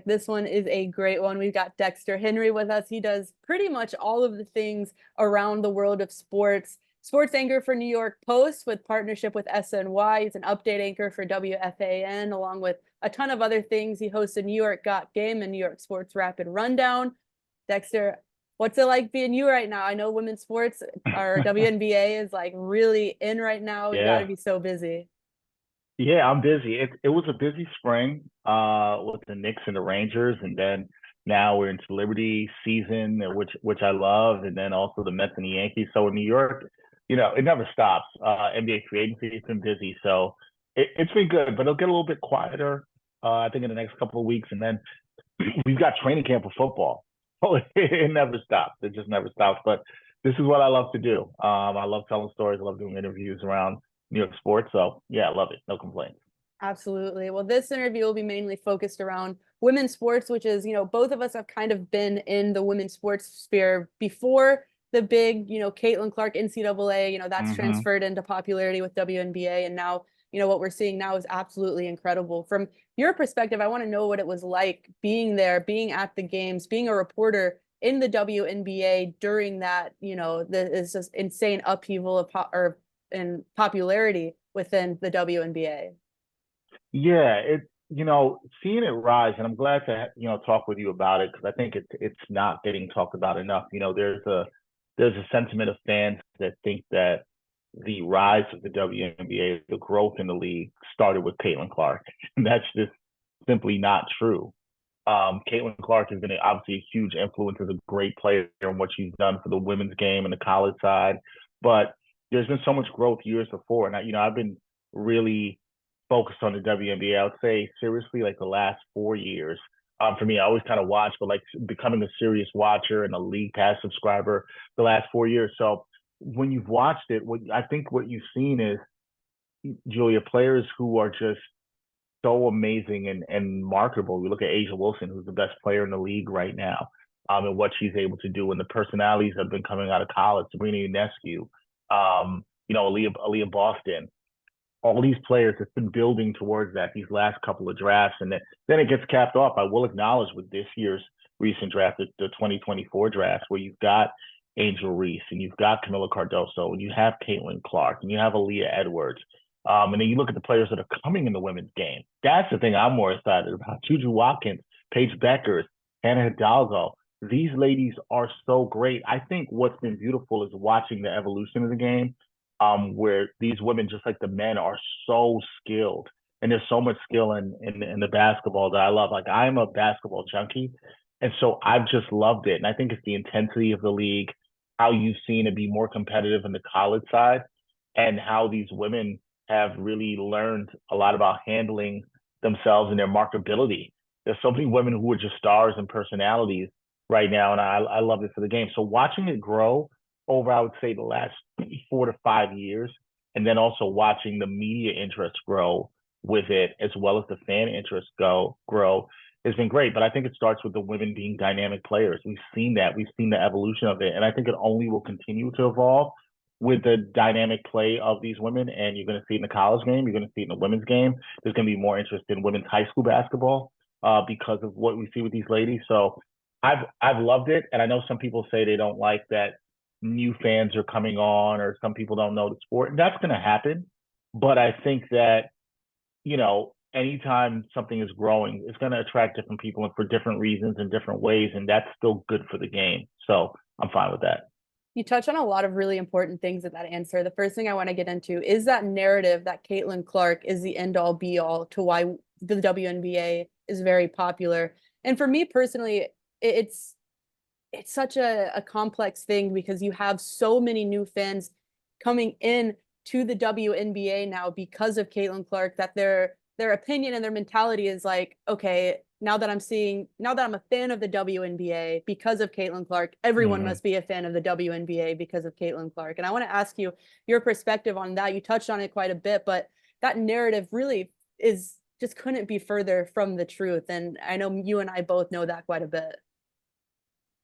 This one is a great one. We've got Dexter Henry with us. He does pretty much all of the things around the world of sports. Sports anchor for New York Post with partnership with SNY. He's an update anchor for WFAN, along with a ton of other things. He hosts a New York Got Game and New York Sports Rapid Rundown. Dexter, what's it like being you right now? I know women's sports, our WNBA is like really in right now. You got to Yeah, be so busy. yeah, I'm busy. It was a busy spring with the Knicks and the Rangers, and then now we're into Liberty season, which I love, and then also the Mets and the Yankees. So in New York, it never stops. NBA free agency has been busy, so it's been good, but it'll get a little bit quieter. I think in the next couple of weeks, and then we've got training camp for football. Oh, it never stops. It just never stops. But this is what I love to do. I love telling stories. I love doing interviews around New York sports. So yeah, I love it. No complaints. Absolutely. Well, this interview will be mainly focused around women's sports, which is, both of us have kind of been in the women's sports sphere before the big, Caitlin Clark NCAA, that's Hmm. transferred into popularity with WNBA. And now, what we're seeing now is absolutely incredible. From your perspective, I want to know what it was like being there, being at the games, being a reporter in the WNBA during that, is just insane upheaval of or in popularity within the WNBA. Yeah, seeing it rise, and I'm glad to talk with you about it because I think it's not getting talked about enough. There's a sentiment of fans that think that the rise of the WNBA, the growth in the league, started with Caitlin Clark, and that's just simply not true. Caitlin Clark has been obviously a huge influence as a great player and what she's done for the women's game and the college side. But there's been so much growth years before. And I've been really focused on the WNBA. I would say seriously, like the last 4 years. For me, I always kind of watch, but like becoming a serious watcher and a league pass subscriber the last 4 years. So when you've watched it, I think what you've seen is Julia, players who are just so amazing and marketable. We look at Asia Wilson, who's the best player in the league right now, and what she's able to do, and the personalities that have been coming out of college. Sabrina Ionescu, Aaliyah Boston. All these players have been building towards that these last couple of drafts, and then it gets capped off. I will acknowledge with this year's recent draft, the 2024 draft, where you've got Angel Reese and you've got Camila Cardoso and you have Caitlin Clark and you have Aaliyah Edwards. And then you look at the players that are coming in the women's game. That's the thing I'm more excited about. Juju Watkins, Paige Beckers, Hannah Hidalgo. These ladies are so great. I think what's been beautiful is watching the evolution of the game, where these women, just like the men, are so skilled. And there's so much skill in the basketball that I love. Like I'm a basketball junkie. And so I've just loved it. And I think it's the intensity of the league, how you've seen it be more competitive in the college side, and how these women have really learned a lot about handling themselves and their marketability. There's so many women who are just stars and personalities right now, and I love it for the game. So watching it grow over, I would say, the last 4 to 5 years, and then also watching the media interest grow with it, as well as the fan interest grow, has been great. But I think it starts with the women being dynamic players. We've seen that. We've seen the evolution of it, and I think it only will continue to evolve with the dynamic play of these women. And you're going to see it in the college game. You're going to see it in the women's game. There's going to be more interest in women's high school basketball because of what we see with these ladies. So I've loved it, and I know some people say they don't like that new fans are coming on, or some people don't know the sport. That's going to happen, but I think that anytime something is growing, it's going to attract different people and for different reasons and different ways, and that's still good for the game. So I'm fine with that. You touch on a lot of really important things in that answer. The first thing I want to get into is that narrative that Caitlin Clark is the end all be all to why the WNBA is very popular. And for me personally, it's such a complex thing because you have so many new fans coming in to the WNBA now because of Caitlin Clark that their opinion and their mentality is like, okay, now that I'm a fan of the WNBA because of Caitlin Clark, everyone Mm-hmm. must be a fan of the WNBA because of Caitlin Clark. And I want to ask you your perspective on that. You touched on it quite a bit, but that narrative really is just couldn't be further from the truth. And I know you and I both know that quite a bit.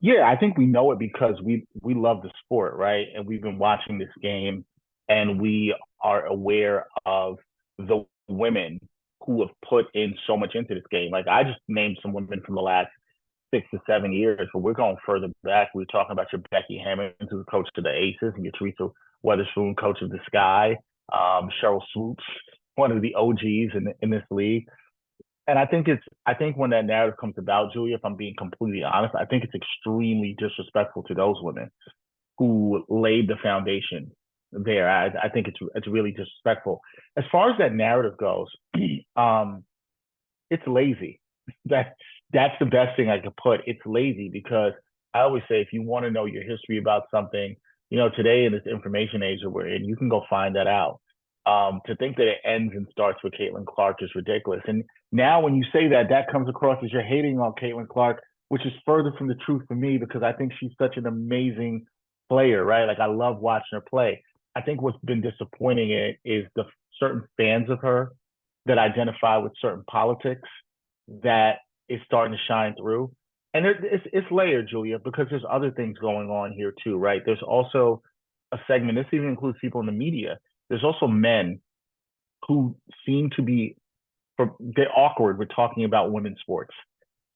Yeah, I think we know it because we love the sport, right? And we've been watching this game, and we are aware of the women who have put in so much into this game. Like I just named some women from the last 6 to 7 years, but we're going further back. We were talking about your Becky Hammond, who's coach to the Aces, and your Teresa Weatherspoon, coach of the Sky, Cheryl Swoops, one of the OGs in this league. And I think when that narrative comes about, Julia, if I'm being completely honest, I think it's extremely disrespectful to those women who laid the foundation there. I think it's really disrespectful. As far as that narrative goes, it's lazy. That that's the best thing I could put. It's lazy because I always say if you want to know your history about something, today in this information age that we're in, you can go find that out. To think that it ends and starts with Caitlin Clark is ridiculous. And now when you say that, that comes across as you're hating on Caitlin Clark, which is further from the truth for me because I think she's such an amazing player, right? Like I love watching her play. I think what's been disappointing is the certain fans of her that identify with certain politics that is starting to shine through. And it's layered, Julia, because there's other things going on here too, right? There's also a segment, this even includes people in the media. There's also men who seem to be, they're awkward with talking about women's sports.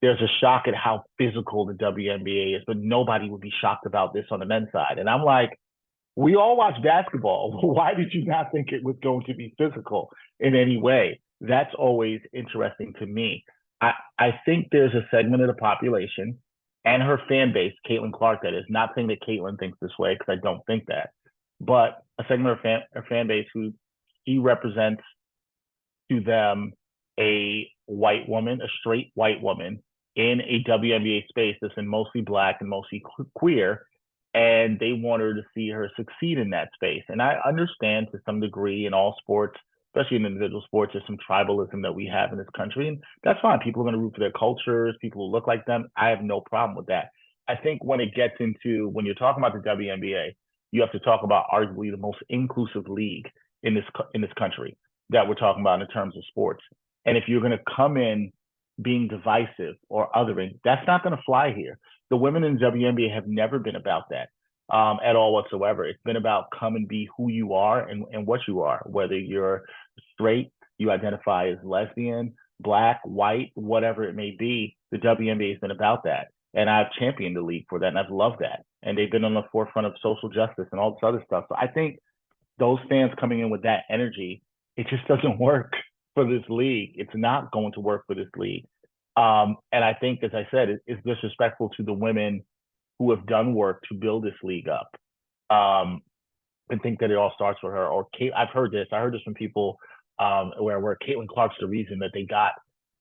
There's a shock at how physical the WNBA is, but nobody would be shocked about this on the men's side. And I'm like, we all watch basketball. Why did you not think it was going to be physical in any way? That's always interesting to me. I think there's a segment of the population and her fan base, Caitlin Clark, that is, not saying that Caitlin thinks this way because I don't think that, but a segment of her fan base who she represents to them a white woman, a straight white woman in a WNBA space that's in mostly Black and mostly queer, and they want her to see her succeed in that space. And I understand to some degree in all sports, especially in individual sports, there's some tribalism that we have in this country, and that's fine. People are going to root for their cultures, people who look like them. I have no problem with that. I think when it gets into, when you're talking about the WNBA, you have to talk about arguably the most inclusive league in this country that we're talking about in terms of sports. And if you're going to come in being divisive or othering, that's not going to fly here. The women in the WNBA have never been about that at all whatsoever. It's been about come and be who you are and what you are, whether you're straight, you identify as lesbian, Black, white, whatever it may be. The WNBA has been about that. And I've championed the league for that, and I've loved that. And they've been on the forefront of social justice and all this other stuff. So I think those fans coming in with that energy, it just doesn't work for this league. It's not going to work for this league. And I think, as I said, it's disrespectful to the women who have done work to build this league up, and think that it all starts with her. Or I've heard this. I heard this from people where Caitlin Clark's the reason that they got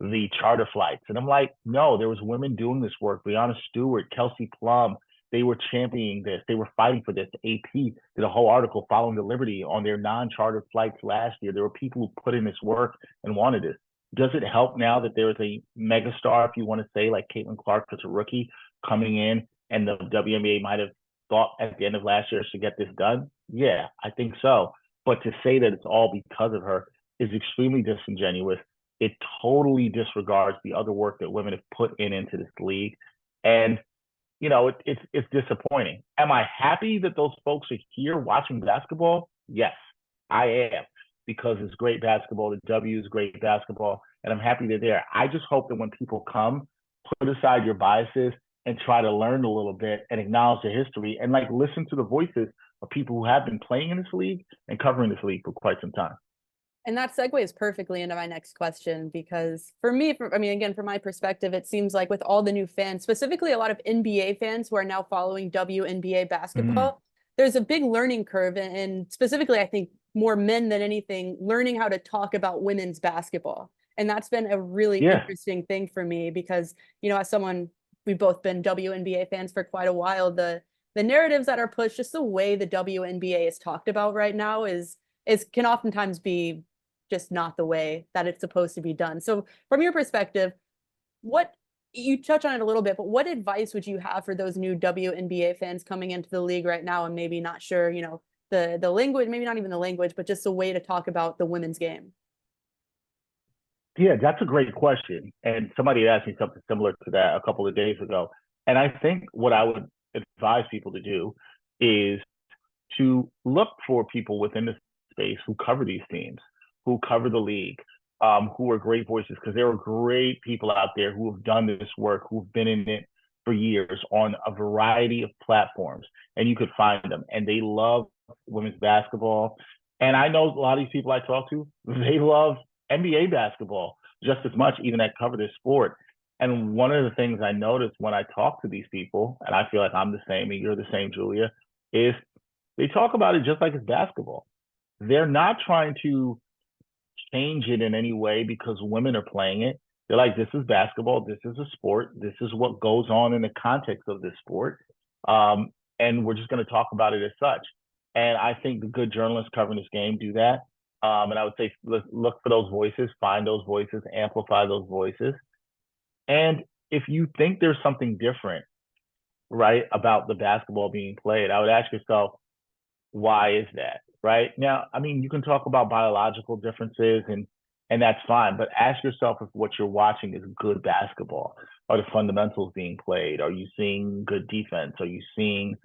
the charter flights. And I'm like, no, there was women doing this work. Brianna Stewart, Kelsey Plum, they were championing this. They were fighting for this. AP did a whole article following the Liberty on their non-chartered flights last year. There were people who put in this work and wanted this. Does it help now that there is a megastar, if you want to say, like Caitlin Clark, that's a rookie coming in, and the WNBA might have thought at the end of last year to get this done? Yeah, I think so. But to say that it's all because of her is extremely disingenuous. It totally disregards the other work that women have put into this league. And, it's disappointing. Am I happy that those folks are here watching basketball? Yes, I am, because it's great basketball. The W is great basketball, and I'm happy they're there. I just hope that when people come, put aside your biases and try to learn a little bit and acknowledge the history and listen to the voices of people who have been playing in this league and covering this league for quite some time. And that segues perfectly into my next question, because for me, again, from my perspective, it seems like with all the new fans, specifically a lot of NBA fans who are now following WNBA basketball, there's a big learning curve. And specifically, I think more men than anything, learning how to talk about women's basketball. And that's been a really interesting thing for me because, as someone, we've both been WNBA fans for quite a while, the narratives that are pushed, just the way the WNBA is talked about right now can oftentimes be just not the way that it's supposed to be done. So from your perspective, you touch on it a little bit, but what advice would you have for those new WNBA fans coming into the league right now and maybe not sure, the language, maybe not even the language, but just a way to talk about the women's game? Yeah, that's a great question. And somebody asked me something similar to that a couple of days ago. And I think what I would advise people to do is to look for people within the space who cover these teams, who cover the league, who are great voices, because there are great people out there who have done this work, who've been in it for years on a variety of platforms, and you could find them. And they love women's basketball. And I know a lot of these people I talk to, they love NBA basketball just as much, even that cover this sport. And one of the things I noticed when I talk to these people, and I feel like I'm the same and you're the same, Julia, is they talk about it just like it's basketball. They're not trying to change it in any way because women are playing it. They're like, this is basketball. This is a sport. This is what goes on in the context of this sport. And we're just going to talk about it as such. And I think the good journalists covering this game do that. And I would say, look for those voices, find those voices, amplify those voices. And if you think there's something different, right, about the basketball being played, I would ask yourself, why is that? Right now, I mean, you can talk about biological differences, and that's fine, but ask yourself if what you're watching is good basketball. Are the fundamentals being played? Are you seeing good defense? Are you seeing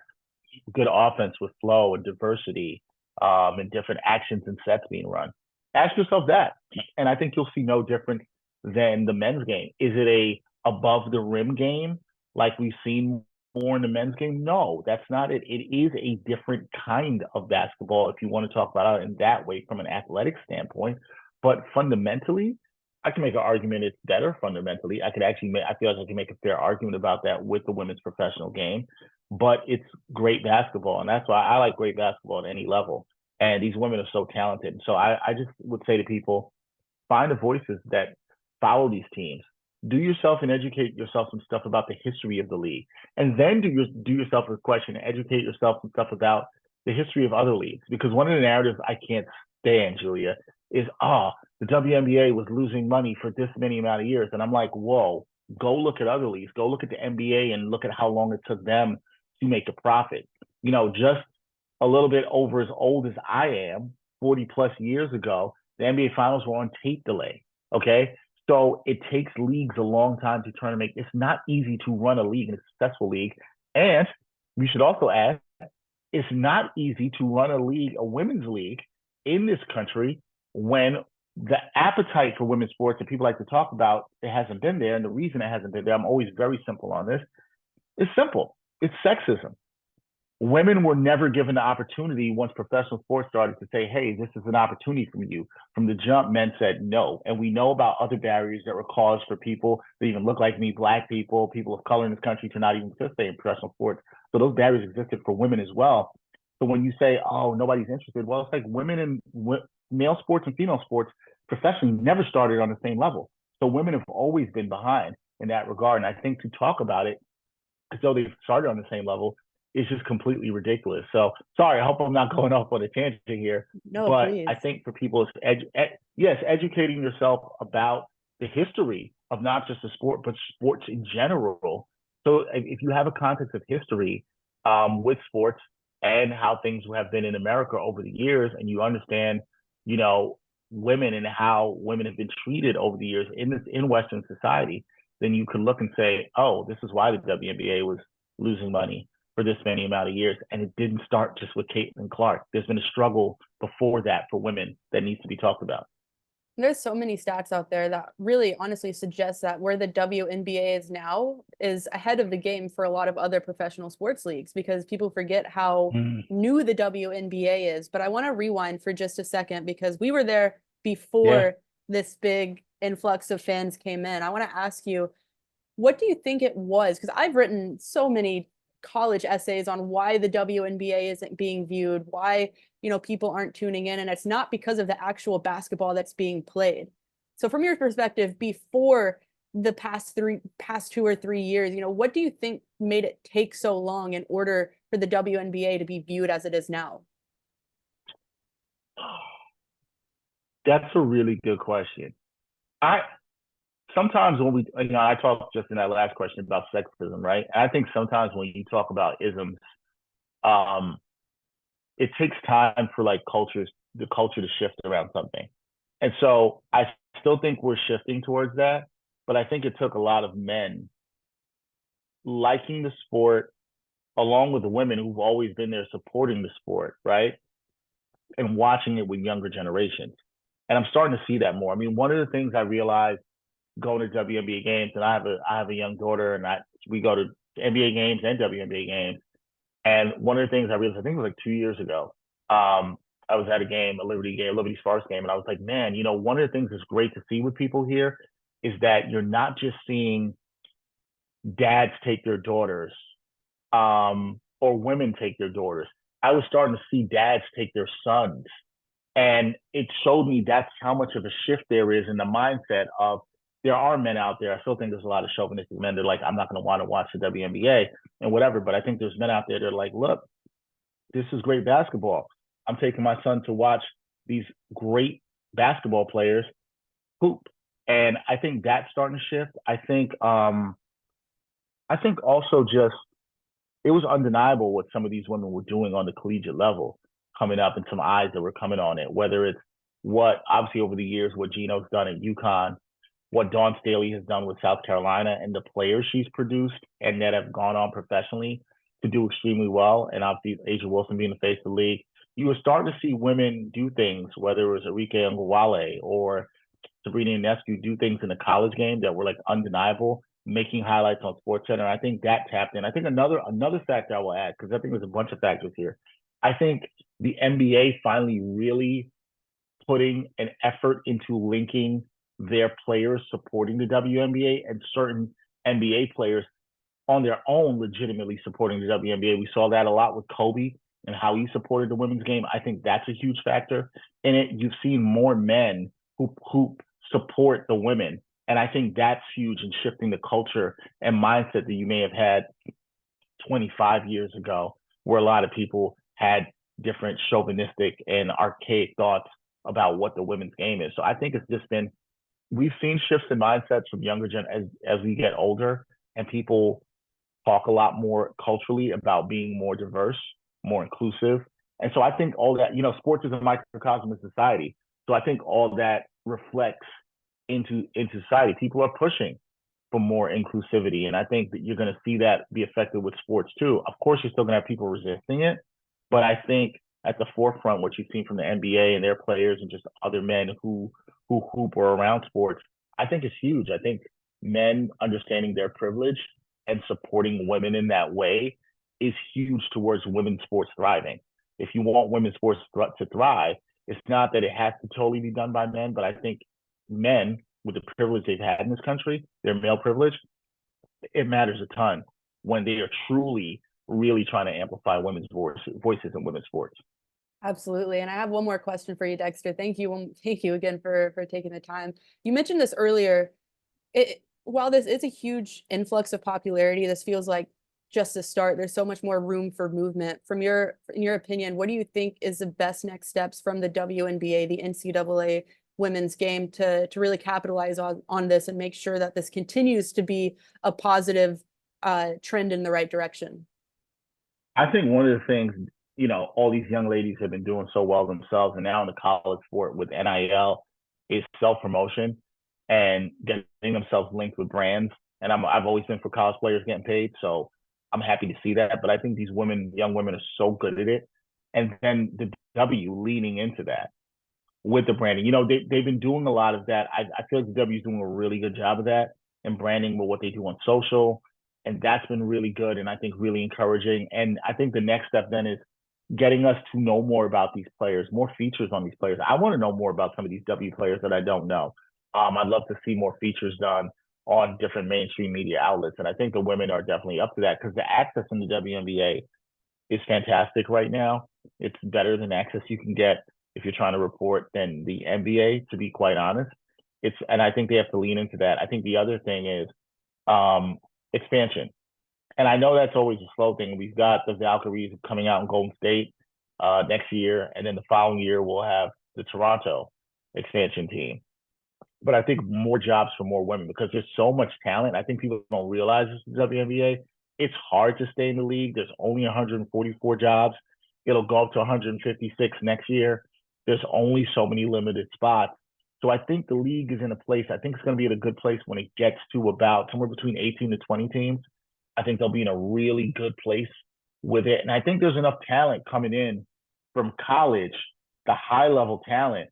good offense with flow and diversity, and different actions and sets being run? Ask yourself that, and I think you'll see no difference than the men's game. Is it a above the rim game like we've seen more in the men's game? No, that's not it. It is a different kind of basketball if you want to talk about it in that way from an athletic standpoint. But fundamentally, I can make an argument it's better fundamentally. I could actually I feel like I can make a fair argument about that with the women's professional game. But it's great basketball, and that's why I like great basketball at any level. And these women are so talented. So I just would say to people, find the voices that follow these teams. Do yourself and educate yourself some stuff about the history of the league, and then do yourself a question and educate yourself some stuff about the history of other leagues. Because one of the narratives I can't stand, Julia, is the WNBA was losing money for this many amount of years, and I'm like, whoa, go look at other leagues, go look at the NBA and look at how long it took them to make a profit. You know, just a little bit over as old as I am, 40 plus years ago, the NBA finals were on tape delay. Okay. So it takes leagues a long time to try to make. It's not easy to run a league, a successful league. And we should also add, it's not easy to run a league, a women's league in this country when the appetite for women's sports that people like to talk about, it hasn't been there. And the reason it hasn't been there, I'm always very simple on this, it's simple. It's sexism. Women were never given the opportunity once professional sports started to say, hey, this is an opportunity for you. From the jump, men said no. And we know about other barriers that were caused for people that even look like me, Black people, people of color in this country, to not even participate in professional sports. So those barriers existed for women as well. So when you say, oh, nobody's interested, well, it's like women in male sports and female sports professionally never started on the same level. So women have always been behind in that regard. And I think to talk about it as though they've started on the same level is just completely ridiculous. So sorry, I hope I'm not going off on a tangent here. No, but please. I think for people, yes, educating yourself about the history of not just the sport, but sports in general. So if you have a context of history with sports and how things have been in America over the years, and you understand, you know, women and how women have been treated over the years in Western society, then you can look and say, oh, this is why the WNBA was losing money for this many amount of years. And it didn't start just with Caitlin Clark. There's been a struggle before that for women that needs to be talked about. There's so many stats out there that really honestly suggest that where the WNBA is now is ahead of the game for a lot of other professional sports leagues, because people forget how new the WNBA is. But I want to rewind for just a second, because we were there before this big influx of fans came in. I want to ask you, what do you think it was? Because I've written so many college essays on why the WNBA isn't being viewed, why, you know, people aren't tuning in, and it's not because of the actual basketball that's being played. So from your perspective, before the past 2 or 3 years, you know, what do you think made it take so long in order for the WNBA to be viewed as it is now? That's a really good question. I sometimes when we, you know, I talked just in that last question about sexism, right? I think sometimes when you talk about isms, it takes time for like the culture to shift around something. And so I still think we're shifting towards that, but I think it took a lot of men liking the sport along with the women who've always been there supporting the sport, right? And watching it with younger generations. And I'm starting to see that more. I mean, one of the things I realized going to WNBA games, and I have a young daughter, and we go to NBA games and WNBA games. And one of the things I realized, I think it was like 2 years ago, I was at a game, a Liberty game, Liberty Sparks game, and I was like, man, one of the things that's great to see with people here is that you're not just seeing dads take their daughters, or women take their daughters. I was starting to see dads take their sons. And it showed me that's how much of a shift there is in the mindset of there are men out there. I still think there's a lot of chauvinistic men. They're like, I'm not going to want to watch the WNBA and whatever. But I think there's men out there that are like, look, this is great basketball. I'm taking my son to watch these great basketball players hoop. And I think that's starting to shift. I think also just it was undeniable what some of these women were doing on the collegiate level coming up and some eyes that were coming on it, whether it's what obviously over the years, what Gino's done at UConn, what Dawn Staley has done with South Carolina and the players she's produced and that have gone on professionally to do extremely well. And obviously Asia Wilson being the face of the league, you were starting to see women do things, whether it was Arike Ngwale or Sabrina Ionescu do things in the college game that were like undeniable, making highlights on SportsCenter. I think that tapped in. I think another factor I will add, because I think there's a bunch of factors here. I think the NBA finally really putting an effort into linking their players supporting the WNBA and certain NBA players on their own legitimately supporting the WNBA. We saw that a lot with Kobe and how he supported the women's game. I think that's a huge factor in it. You've seen more men who support the women. And I think that's huge in shifting the culture and mindset that you may have had 25 years ago, where a lot of people had different chauvinistic and archaic thoughts about what the women's game is. So I think it's just been, we've seen shifts in mindsets from younger as we get older, and people talk a lot more culturally about being more diverse, more inclusive. And so I think all that, sports is a microcosm of society. So I think all that reflects into society. People are pushing for more inclusivity. And I think that you're going to see that be affected with sports too. Of course, you're still going to have people resisting it. But I think at the forefront, what you've seen from the NBA and their players and just other men who hoop or around sports, I think is huge. I think men understanding their privilege and supporting women in that way is huge towards women's sports thriving. If you want women's sports to thrive, it's not that it has to totally be done by men, but I think men with the privilege they've had in this country, their male privilege, it matters a ton when they are truly, really trying to amplify women's voices in women's sports. Absolutely. And I have one more question for you, Dexter. Thank you. Thank you again for taking the time. You mentioned this earlier. While this is a huge influx of popularity, this feels like just a start. There's so much more room for movement. In your opinion, what do you think is the best next steps from the WNBA, the NCAA women's game to really capitalize on this and make sure that this continues to be a positive trend in the right direction? I think one of the things, all these young ladies have been doing so well themselves, and now in the college sport with NIL, is self-promotion and getting themselves linked with brands. And I've always been for college players getting paid, so I'm happy to see that. But I think these young women are so good at it. And then the W leaning into that with the branding. They've been doing a lot of that. I feel like the W is doing a really good job of that and branding with what they do on social. And that's been really good and I think really encouraging. And I think the next step then is getting us to know more about these players, more features on these players. I want to know more about some of these W players that I don't know. I'd love to see more features done on different mainstream media outlets. And I think the women are definitely up to that because the access in the WNBA is fantastic right now. It's better than access you can get if you're trying to report than the NBA, to be quite honest. And I think they have to lean into that. I think the other thing is expansion. And I know that's always a slow thing. We've got the Valkyries coming out in Golden State next year. And then the following year, we'll have the Toronto expansion team. But I think more jobs for more women because there's so much talent. I think people don't realize this is the WNBA. It's hard to stay in the league. There's only 144 jobs. It'll go up to 156 next year. There's only so many limited spots. So I think the league is in a place, I think it's going to be in a good place when it gets to about somewhere between 18 to 20 teams. I think they'll be in a really good place with it. And I think there's enough talent coming in from college, the high level talent,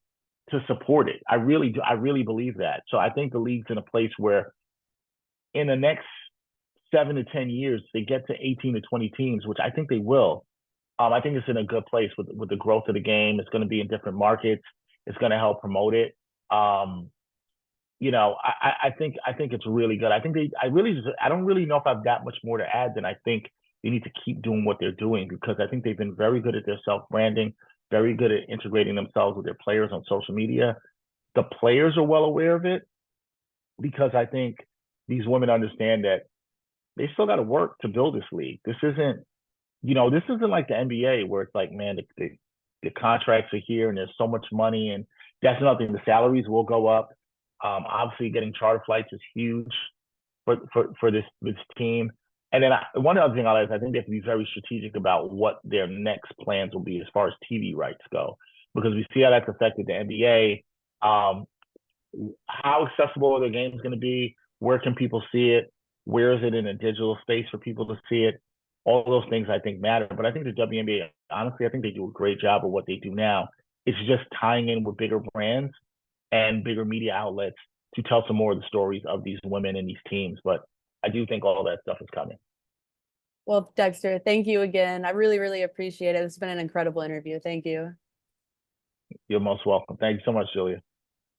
to support it. I really do. I really believe that. So I think the league's in a place where in the next 7 to 10 years, they get to 18 to 20 teams, which I think they will. I think it's in a good place with the growth of the game. It's going to be in different markets. It's going to help promote it. I think it's really good. I think I don't really know if I have that much more to add than I think they need to keep doing what they're doing, because I think they've been very good at their self-branding, very good at integrating themselves with their players on social media. The players are well aware of it, because I think these women understand that they still got to work to build this league. This isn't like the NBA where it's like, man, the contracts are here and there's so much money, and that's another thing. The salaries will go up. Obviously, getting charter flights is huge for this team. And then one other thing I'll add is I think they have to be very strategic about what their next plans will be as far as TV rights go, because we see how that's affected the NBA. How accessible are the games going to be? Where can people see it? Where is it in a digital space for people to see it? All those things I think matter. But I think the WNBA, honestly, I think they do a great job of what they do now. It's just tying in with bigger brands and bigger media outlets to tell some more of the stories of these women and these teams. But I do think all that stuff is coming. Well, Dexter, thank you again. I really, really appreciate it. It's been an incredible interview. Thank you. You're most welcome. Thank you so much, Julia.